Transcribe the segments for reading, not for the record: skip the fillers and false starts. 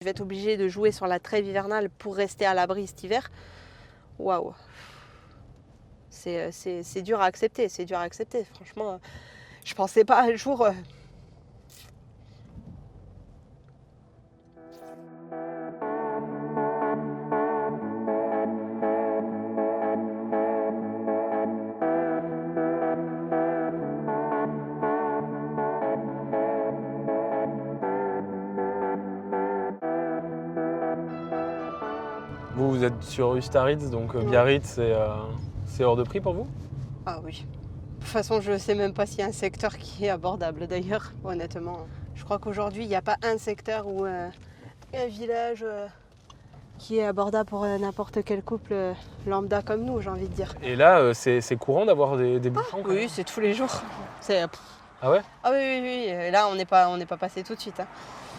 Je vais être obligée de jouer sur la trêve hivernale pour rester à l'abri cet hiver. Waouh! C'est dur à accepter, c'est dur à accepter. Franchement, je pensais pas un jour. Vous êtes sur Ustaritz, donc Biarritz, c'est hors de prix pour vous? Ah oui. De toute façon, je ne sais même pas s'il y a un secteur qui est abordable d'ailleurs, honnêtement. Je crois qu'aujourd'hui, il n'y a pas un secteur ou un village qui est abordable pour n'importe quel couple lambda comme nous, j'ai envie de dire. Et là, c'est courant d'avoir des bouchons quand même? Oui, c'est tous les jours. Ah ouais? Ah oui. Et là, on n'est pas passé tout de suite. Hein.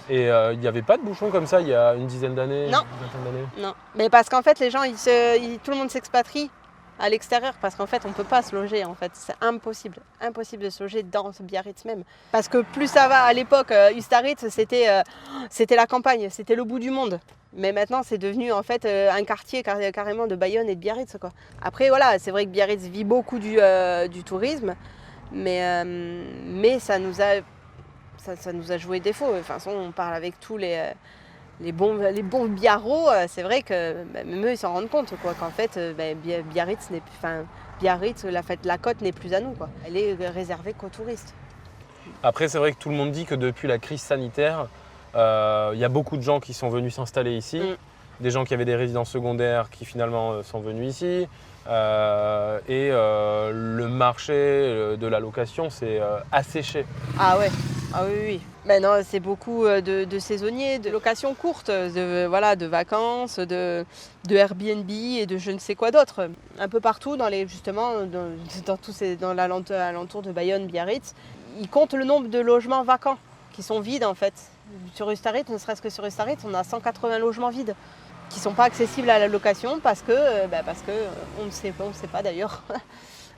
Et il n'y avait pas de bouchons comme ça il y a une dizaine d'années? Non. Une vingtaine d'années? Non. Mais parce qu'en fait, les gens, tout le monde s'expatrie à l'extérieur parce qu'en fait, on ne peut pas se loger. En fait, c'est impossible. Impossible de se loger dans Biarritz même. Parce que plus ça va, à l'époque, Ustaritz, c'était la campagne, c'était le bout du monde. Mais maintenant, c'est devenu en fait un quartier carrément de Bayonne et de Biarritz, quoi. Après, voilà, c'est vrai que Biarritz vit beaucoup du tourisme, mais ça nous a joué défaut. De toute façon, on parle avec tous les bons biarros, c'est vrai que même eux ils s'en rendent compte quoi, qu'en fait Biarritz n'est plus, Biarritz, la côte n'est plus à nous quoi. Elle est réservée qu'aux touristes. Après, c'est vrai que tout le monde dit que depuis la crise sanitaire, il y a beaucoup de gens qui sont venus s'installer ici, des gens qui avaient des résidences secondaires qui finalement sont venus ici, et le marché de la location s'est asséché. Ah ouais, ah oui. Maintenant, c'est beaucoup de saisonniers, de locations courtes, de vacances, de Airbnb et de je ne sais quoi d'autre. Un peu partout, dans l'alentour de Bayonne, Biarritz, ils comptent le nombre de logements vacants qui sont vides en fait. Sur Ustaritz, ne serait-ce que sur Ustaritz, on a 180 logements vides qui ne sont pas accessibles à la location parce que on ne sait pas d'ailleurs.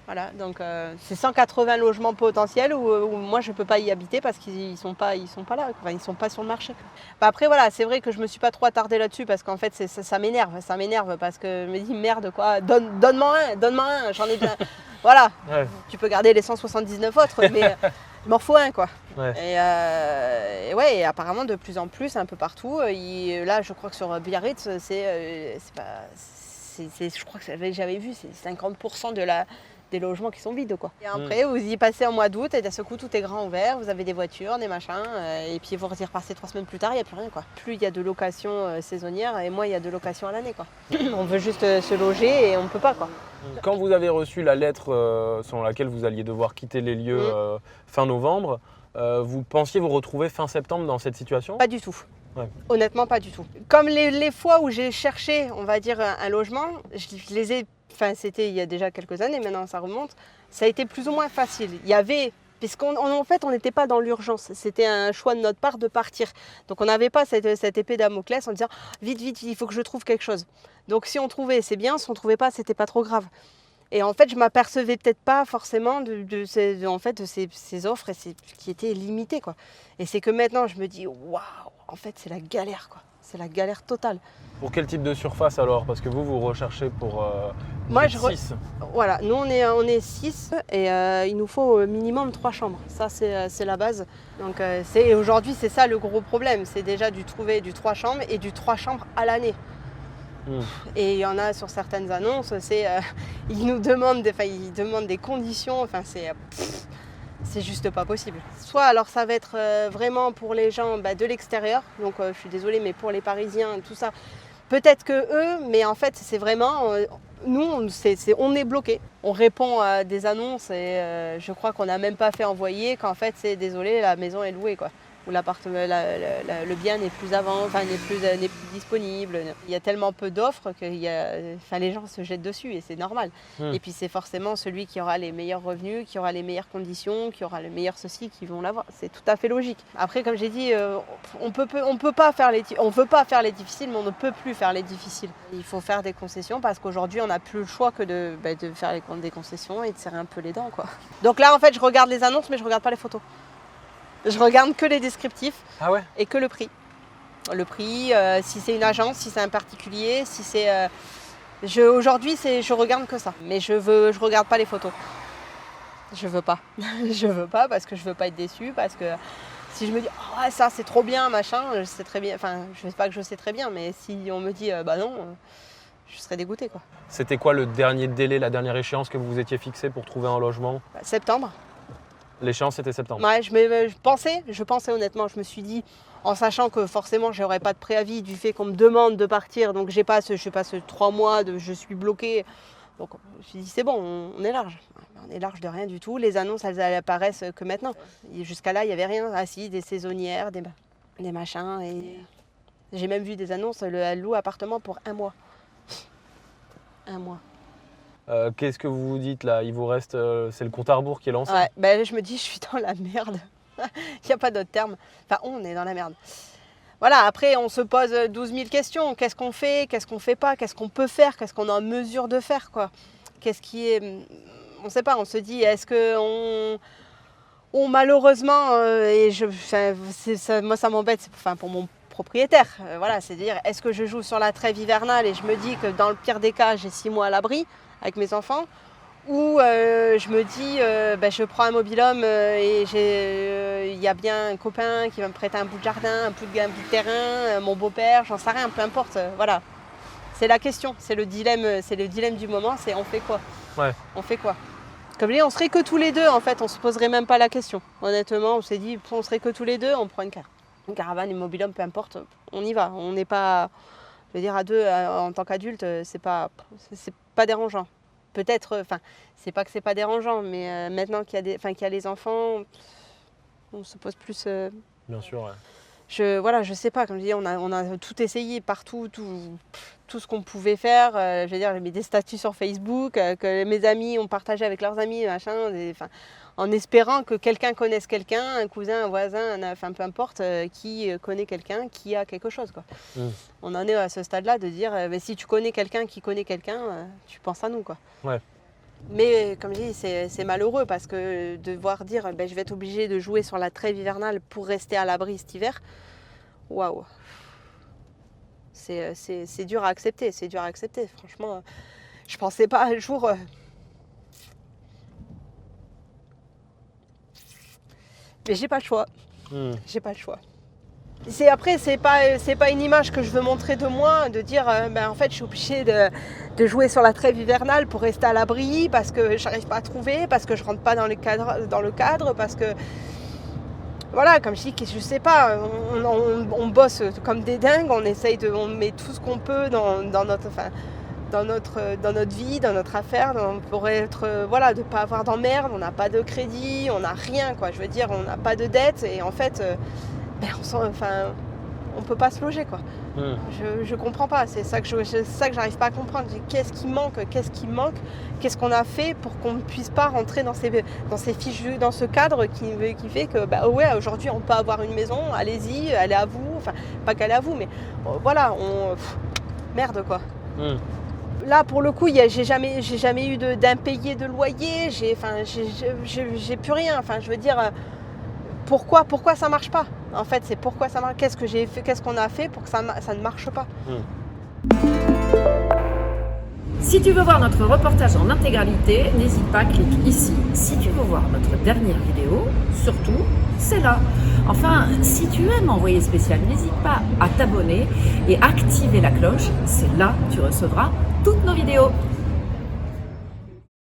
Voilà, donc c'est 180 logements potentiels où moi je ne peux pas y habiter parce qu'ils sont pas là, enfin, ils ne sont pas sur le marché. Après voilà, c'est vrai que je ne me suis pas trop attardée là-dessus parce qu'en fait ça m'énerve parce que je me dis merde quoi, donne-moi un, j'en ai bien. Voilà, ouais. Tu peux garder les 179 autres, mais il m'en faut un quoi. Ouais. Et apparemment de plus en plus, un peu partout, là je crois que sur Biarritz, je crois que j'avais vu, c'est 50% des logements qui sont vides quoi. Et après vous y passez en mois d'août et d'un seul coup tout est grand ouvert, vous avez des voitures, des machins, et puis vous y repassez 3 semaines plus tard, il n'y a plus rien quoi. Plus il y a de locations saisonnières et moins il y a de locations à l'année quoi. On veut juste se loger et on ne peut pas quoi. Quand vous avez reçu la lettre selon laquelle vous alliez devoir quitter les lieux fin novembre, vous pensiez vous retrouver fin septembre dans cette situation? Pas du tout. Ouais. Honnêtement pas du tout. Comme les fois où j'ai cherché, on va dire, un logement, je les ai. Enfin, c'était il y a déjà quelques années, maintenant ça remonte, ça a été plus ou moins facile. Il y avait, puisqu'en fait on n'était pas dans l'urgence, c'était un choix de notre part de partir. Donc on n'avait pas cette épée Damoclès en disant vite, il faut que je trouve quelque chose. Donc si on trouvait, c'est bien, si on ne trouvait pas, c'était pas trop grave. Et en fait, je m'apercevais peut-être pas forcément de ces offres qui étaient limitées, quoi. Et c'est que maintenant, je me dis, waouh, en fait, c'est la galère, quoi. C'est la galère totale. Pour quel type de surface alors? Parce que vous recherchez pour 6. Voilà, nous on est 6 et il nous faut au minimum 3 chambres. Ça, c'est la base. Donc aujourd'hui, c'est ça le gros problème. C'est déjà de trouver du 3 chambres et du 3 chambres à l'année. Et il y en a sur certaines annonces, ils nous demandent des conditions, enfin c'est juste pas possible. Soit alors ça va être vraiment pour les gens de l'extérieur, donc je suis désolée mais pour les Parisiens, tout ça, peut-être que eux, mais en fait c'est vraiment, nous on est bloqué. On répond à des annonces et je crois qu'on n'a même pas fait envoyer qu'en fait c'est désolé, la maison est louée quoi. Où l'appartement, le bien n'est plus n'est plus disponible. Il y a tellement peu d'offres que les gens se jettent dessus et c'est normal. Et puis c'est forcément celui qui aura les meilleurs revenus, qui aura les meilleures conditions, qui aura le meilleur ceci qui vont l'avoir. C'est tout à fait logique. Après, comme j'ai dit, on veut pas faire les difficiles, mais on ne peut plus faire les difficiles. Il faut faire des concessions parce qu'aujourd'hui, on n'a plus le choix que de faire des concessions et de serrer un peu les dents, quoi. Donc là, en fait, je regarde les annonces, mais je regarde pas les photos. Je regarde que les descriptifs et que le prix. Le prix, si c'est une agence, si c'est un particulier, si c'est... Aujourd'hui, je regarde que ça. Mais je regarde pas les photos. Je veux pas. Je veux pas parce que je veux pas être déçue. Parce que si je me dis, oh, ça c'est trop bien, machin, je sais très bien. Enfin, je sais pas que je sais très bien, mais si on me dit, bah non, je serais dégoûtée, quoi. C'était quoi le dernier délai, la dernière échéance que vous vous étiez fixé pour trouver un logement? Septembre. L'échéance, c'était septembre. Ouais, je pensais honnêtement, je me suis dit, en sachant que forcément, je n'aurais pas de préavis du fait qu'on me demande de partir, donc je n'ai pas ce 3 mois de je suis bloquée. Donc je me suis dit, c'est bon, on est large. On est large de rien du tout. Les annonces, elles apparaissent que maintenant. Jusqu'à là, il n'y avait rien. Ah si, des saisonnières, des machins. Et j'ai même vu des annonces, elle loue appartement pour 1 mois. 1 mois. Qu'est-ce que vous vous dites là? Il vous reste, c'est le compte à rebours qui est lancé? Ouais, ben, je me dis, je suis dans la merde. Il n'y a pas d'autre terme. Enfin, on est dans la merde. Voilà, après, on se pose 12 000 questions. Qu'est-ce qu'on fait? Qu'est-ce qu'on fait pas? Qu'est-ce qu'on peut faire? Qu'est-ce qu'on est en mesure de faire, quoi? Qu'est-ce qui est... On ne sait pas, on se dit, est-ce qu'on... malheureusement, moi ça m'embête, pour mon propriétaire, voilà, c'est-à-dire, est-ce que je joue sur la trêve hivernale et je me dis que dans le pire des cas, j'ai 6 mois à l'abri avec mes enfants, ou je me dis, je prends un mobil-home et il y a bien un copain qui va me prêter un bout de jardin, un bout de terrain, mon beau-père, j'en sais rien, peu importe, voilà. C'est la question, c'est le dilemme du moment, c'est on fait quoi? Ouais. On fait quoi? Comme je dis, on serait que tous les deux, en fait, on se poserait même pas la question. Honnêtement, on s'est dit, on serait que tous les deux, on prend une caravane, une mobil-home, peu importe, on y va. On n'est pas, je veux dire, à deux, en tant qu'adulte, c'est pas dérangeant. Peut-être, c'est pas que c'est pas dérangeant, mais maintenant qu'il y a les enfants, on se pose plus... Bien sûr, ouais. Je sais pas, comme je dis, on a tout essayé partout, tout ce qu'on pouvait faire. Je veux dire, j'ai mis des statuts sur Facebook que mes amis ont partagé avec leurs amis, machin, en espérant que quelqu'un connaisse quelqu'un, un cousin, un voisin, peu importe, qui connaît quelqu'un qui a quelque chose, quoi. On en est à ce stade-là de dire, si tu connais quelqu'un qui connaît quelqu'un, tu penses à nous, quoi. Ouais. Mais comme je dis, c'est malheureux parce que devoir dire je vais être obligée de jouer sur la trêve hivernale pour rester à l'abri cet hiver, waouh, c'est dur à accepter, franchement. Je pensais pas un jour... Mais j'ai pas le choix. J'ai pas le choix. Après, c'est pas une image que je veux montrer de moi, de dire en fait je suis obligée de jouer sur la trêve hivernale pour rester à l'abri parce que j'arrive pas à trouver, parce que je rentre pas dans le cadre, parce que voilà, comme je dis, je sais pas, on bosse comme des dingues, on met tout ce qu'on peut dans notre vie, dans notre affaire, pour être, de pas avoir d'emmerde, on n'a pas de crédit, on n'a rien, quoi. Je veux dire, on n'a pas de dette et en fait, on peut pas se loger, quoi. Je comprends pas, c'est ça que j'arrive pas à comprendre. Qu'est-ce qui manque, qu'est-ce qu'on a fait pour qu'on ne puisse pas rentrer dans ces fichus, dans ce cadre qui fait que aujourd'hui on peut avoir une maison, allez-y, elle est à vous, pas qu'elle est à vous, mais voilà, merde, quoi. Là, pour le coup, j'ai jamais eu d'impayé de loyer, j'ai plus rien. Je veux dire, pourquoi ça marche pas? En fait, c'est pourquoi ça marche. Qu'est-ce qu'on a fait pour que ça ne marche pas? Si tu veux voir notre reportage en intégralité, n'hésite pas, clique ici. Si tu veux voir notre dernière vidéo, surtout, c'est là. Enfin, si tu aimes Envoyé spécial, n'hésite pas à t'abonner et activer la cloche. C'est là que tu recevras toutes nos vidéos.